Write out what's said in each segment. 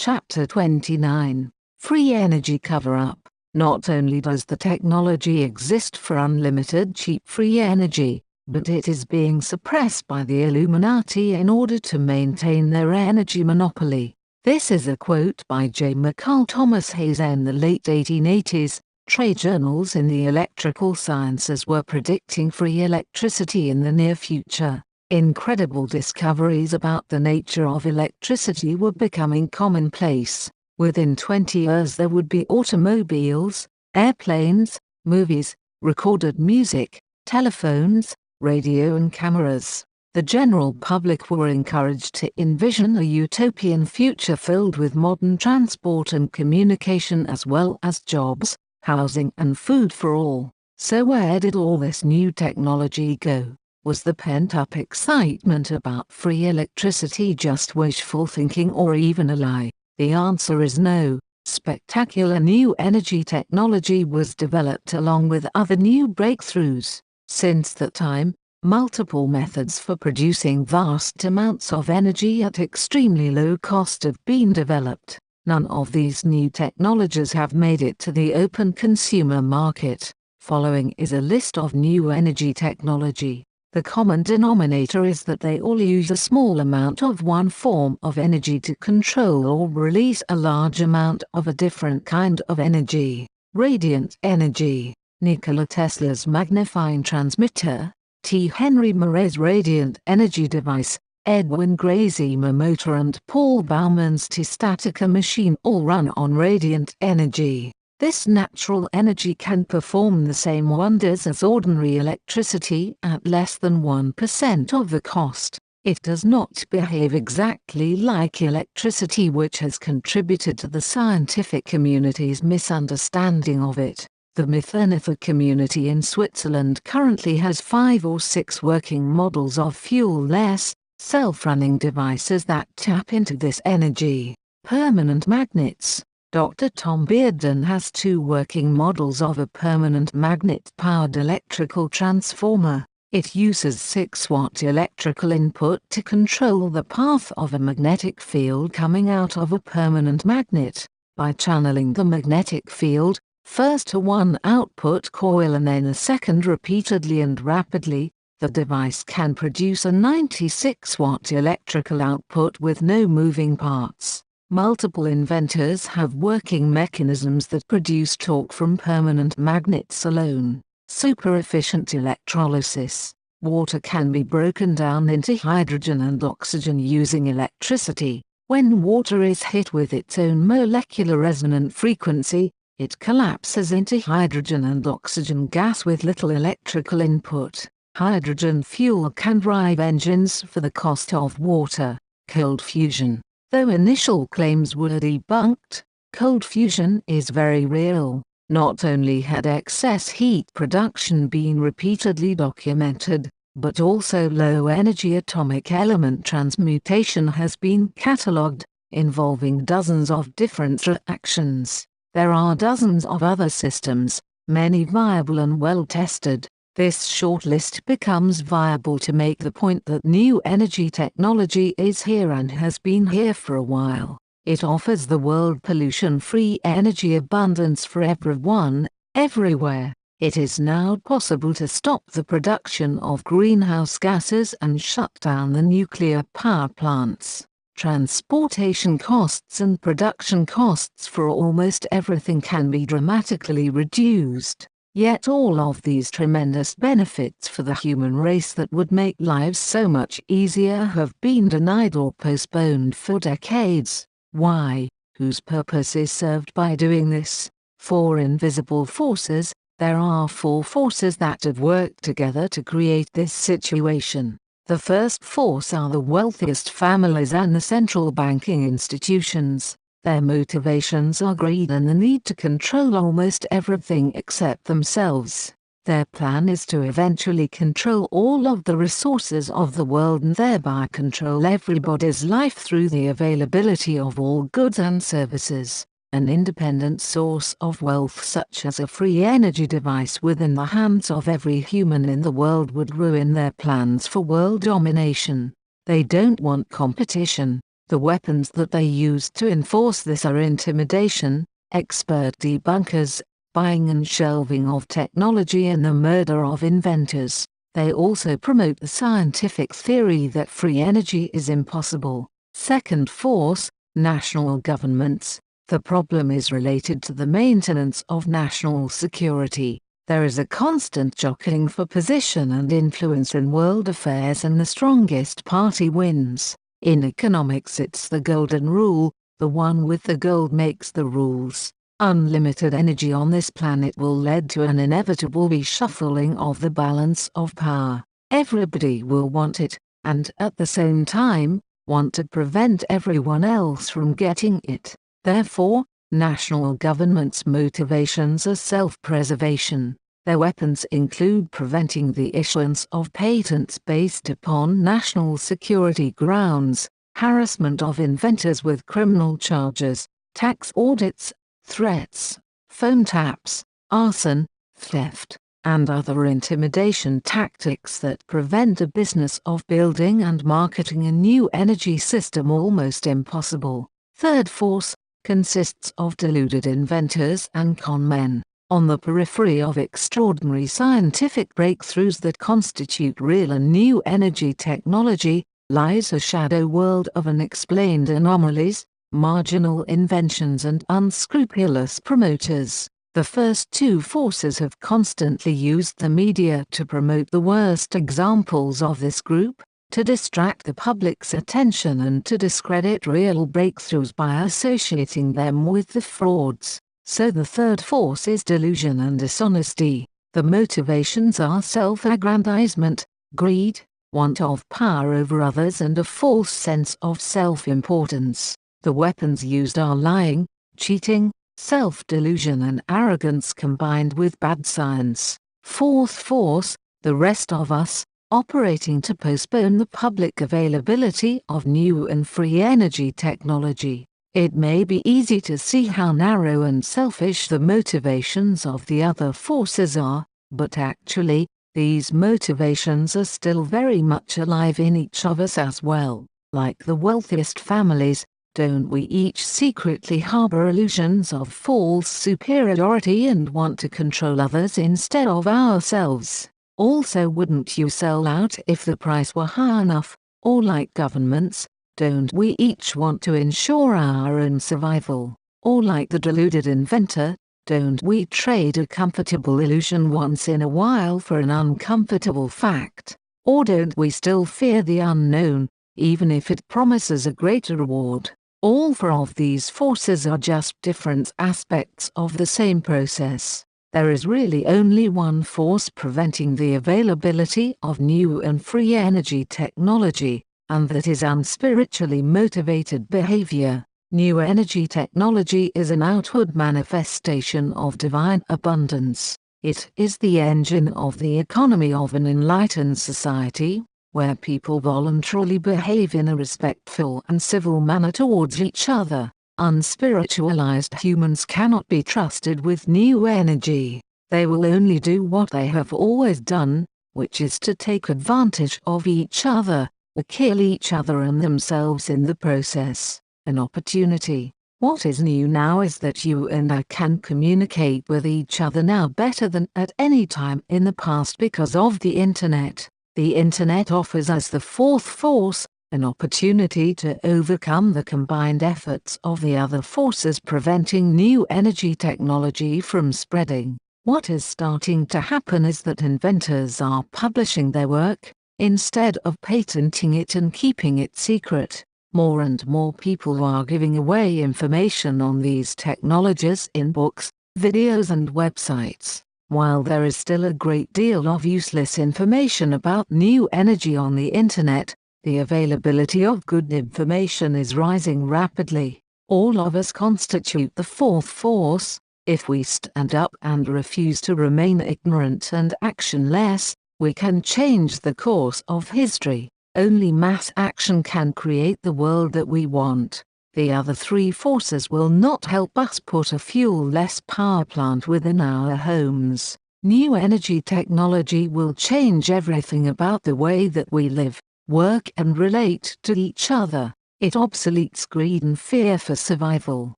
Chapter 29. Free Energy Cover-Up. Not only does the technology exist for unlimited cheap free energy, but it is being suppressed by the Illuminati in order to maintain their energy monopoly. This is a quote by J. McCall Thomas Hayes in the late 1880s. Trade journals in the electrical sciences were predicting free electricity in the near future. Incredible discoveries about the nature of electricity were becoming commonplace. Within 20 years there would be automobiles, airplanes, movies, recorded music, telephones, radio and cameras. The general public were encouraged to envision a utopian future filled with modern transport and communication as well as jobs, housing and food for all. So where did all this new technology go? Was the pent-up excitement about free electricity just wishful thinking or even a lie? The answer is no. Spectacular new energy technology was developed along with other new breakthroughs. Since that time, multiple methods for producing vast amounts of energy at extremely low cost have been developed. None of these new technologies have made it to the open consumer market. Following is a list of new energy technology. The common denominator is that they all use a small amount of one form of energy to control or release a large amount of a different kind of energy. Radiant energy. Nikola Tesla's magnifying transmitter, T. Henry Moreau's radiant energy device, Edwin Gray's EMA motor and Paul Bauman's T-Statica machine all run on radiant energy. This natural energy can perform the same wonders as ordinary electricity at less than 1% of the cost. It does not behave exactly like electricity, which has contributed to the scientific community's misunderstanding of it. The Methernither community in Switzerland currently has 5 or 6 working models of fuel-less, self-running devices that tap into this energy. Permanent magnets. Dr. Tom Bearden has 2 working models of a permanent magnet-powered electrical transformer. It uses 6-watt electrical input to control the path of a magnetic field coming out of a permanent magnet. By channeling the magnetic field, first to one output coil and then a second repeatedly and rapidly, the device can produce a 96-watt electrical output with no moving parts. Multiple inventors have working mechanisms that produce torque from permanent magnets alone. Super-efficient electrolysis. Water can be broken down into hydrogen and oxygen using electricity. When water is hit with its own molecular resonant frequency, it collapses into hydrogen and oxygen gas with little electrical input. Hydrogen fuel can drive engines for the cost of water. Cold fusion. Though initial claims were debunked, cold fusion is very real. Not only had excess heat production been repeatedly documented, but also low-energy atomic element transmutation has been catalogued, involving dozens of different reactions. There are dozens of other systems, many viable and well-tested. This short list becomes viable to make the point that new energy technology is here and has been here for a while. It offers the world pollution-free energy abundance for everyone, everywhere. It is now possible to stop the production of greenhouse gases and shut down the nuclear power plants. Transportation costs and production costs for almost everything can be dramatically reduced. Yet all of these tremendous benefits for the human race that would make lives so much easier have been denied or postponed for decades. Why? Whose purpose is served by doing this? 4 invisible forces. There are 4 forces that have worked together to create this situation. The first force are the wealthiest families and the central banking institutions. Their motivations are greed and the need to control almost everything except themselves. Their plan is to eventually control all of the resources of the world and thereby control everybody's life through the availability of all goods and services. An independent source of wealth such as a free energy device within the hands of every human in the world would ruin their plans for world domination. They don't want competition. The weapons that they use to enforce this are intimidation, expert debunkers, buying and shelving of technology, and the murder of inventors. They also promote the scientific theory that free energy is impossible. Second force, national governments. The problem is related to the maintenance of national security. There is a constant jockeying for position and influence in world affairs, and the strongest party wins. In economics, it's the golden rule: the one with the gold makes the rules. Unlimited energy on this planet will lead to an inevitable reshuffling of the balance of power. Everybody will want it, and at the same time, want to prevent everyone else from getting it. Therefore, national governments' motivations are self-preservation. Their weapons include preventing the issuance of patents based upon national security grounds, harassment of inventors with criminal charges, tax audits, threats, phone taps, arson, theft, and other intimidation tactics that prevent a business of building and marketing a new energy system almost impossible. Third force consists of deluded inventors and con men. On the periphery of extraordinary scientific breakthroughs that constitute real and new energy technology, lies a shadow world of unexplained anomalies, marginal inventions, and unscrupulous promoters. The first two forces have constantly used the media to promote the worst examples of this group, to distract the public's attention, and to discredit real breakthroughs by associating them with the frauds. So the third force is delusion and dishonesty. The motivations are self-aggrandizement, greed, want of power over others, and a false sense of self-importance. The weapons used are lying, cheating, self-delusion, and arrogance combined with bad science. Fourth force, the rest of us, operating to postpone the public availability of new and free energy technology. It may be easy to see how narrow and selfish the motivations of the other forces are, but actually, these motivations are still very much alive in each of us as well. Like the wealthiest families, don't we each secretly harbor illusions of false superiority and want to control others instead of ourselves? Also, wouldn't you sell out if the price were high enough? Or like governments, don't we each want to ensure our own survival? Or like the deluded inventor, don't we trade a comfortable illusion once in a while for an uncomfortable fact? Or don't we still fear the unknown, even if it promises a greater reward? All four of these forces are just different aspects of the same process. There is really only one force preventing the availability of new and free energy technology, and that is unspiritually motivated behavior. New energy technology is an outward manifestation of divine abundance. It is the engine of the economy of an enlightened society, where people voluntarily behave in a respectful and civil manner towards each other. Unspiritualized humans cannot be trusted with new energy. They will only do what they have always done, which is to take advantage of each other, or kill each other and themselves in the process. An opportunity. What is new now is that you and I can communicate with each other now better than at any time in the past because of the internet. The internet offers us the fourth force, an opportunity to overcome the combined efforts of the other forces preventing new energy technology from spreading. What is starting to happen is that inventors are publishing their work, instead of patenting it and keeping it secret. More and more people are giving away information on these technologies in books, videos, and websites. While there is still a great deal of useless information about new energy on the internet, the availability of good information is rising rapidly. All of us constitute the fourth force. If we stand up and refuse to remain ignorant and actionless, we can change the course of history. Only mass action can create the world that we want. The other three forces will not help us put a fuel-less power plant within our homes. New energy technology will change everything about the way that we live, work, and relate to each other. It obsoletes greed and fear for survival.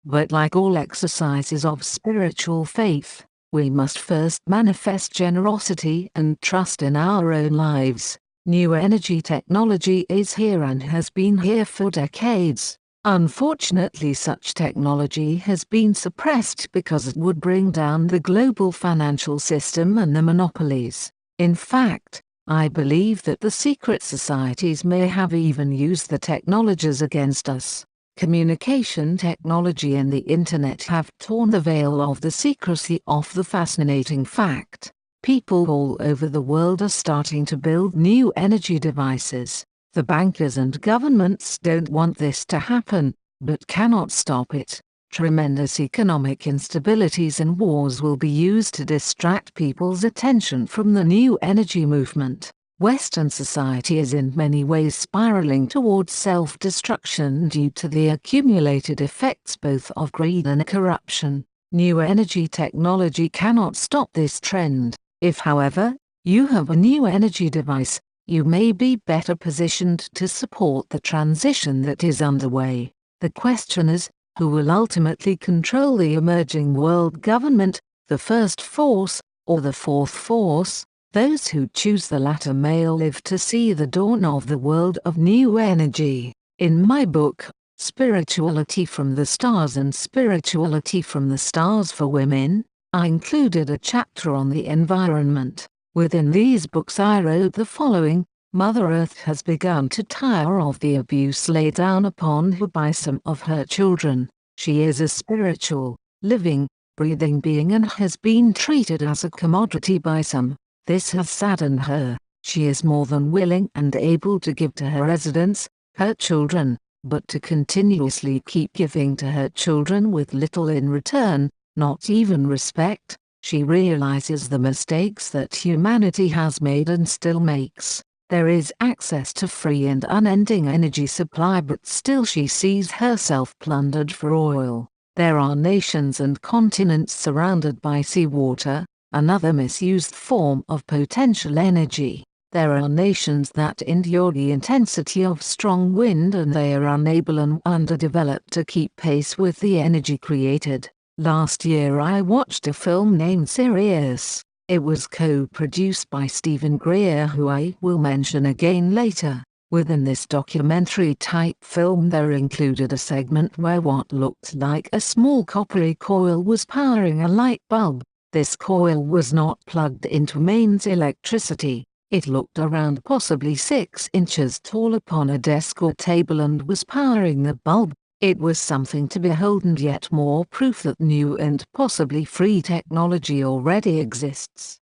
But like all exercises of spiritual faith, we must first manifest generosity and trust in our own lives. New energy technology is here and has been here for decades. Unfortunately, such technology has been suppressed because it would bring down the global financial system and the monopolies. In fact, I believe that the secret societies may have even used the technologies against us. Communication technology and the internet have torn the veil of the secrecy off the fascinating fact. People all over the world are starting to build new energy devices. The bankers and governments don't want this to happen, but cannot stop it. Tremendous economic instabilities and wars will be used to distract people's attention from the new energy movement. Western society is in many ways spiraling towards self-destruction due to the accumulated effects both of greed and corruption. New energy technology cannot stop this trend. If, however, you have a new energy device, you may be better positioned to support the transition that is underway. The question is, who will ultimately control the emerging world government, the first force, or the fourth force? Those who choose the latter may live to see the dawn of the world of new energy. In my book, Spirituality from the Stars and Spirituality from the Stars for Women, I included a chapter on the environment. Within these books I wrote the following: Mother Earth has begun to tire of the abuse laid down upon her by some of her children. She is a spiritual, living, breathing being and has been treated as a commodity by some. This has saddened her. She is more than willing and able to give to her residents, her children, but to continuously keep giving to her children with little in return, not even respect. She realizes the mistakes that humanity has made and still makes. There is access to free and unending energy supply, but still she sees herself plundered for oil. There are nations and continents surrounded by seawater, another misused form of potential energy. There are nations that endure the intensity of strong wind and they are unable and underdeveloped to keep pace with the energy created. Last year I watched a film named Sirius. It was co-produced by Stephen Greer, who I will mention again later. Within this documentary-type film there included a segment where what looked like a small coppery coil was powering a light bulb. This coil was not plugged into mains electricity. It looked around possibly 6 inches tall upon a desk or table and was powering the bulb. It was something to behold, and yet more proof that new and possibly free technology already exists.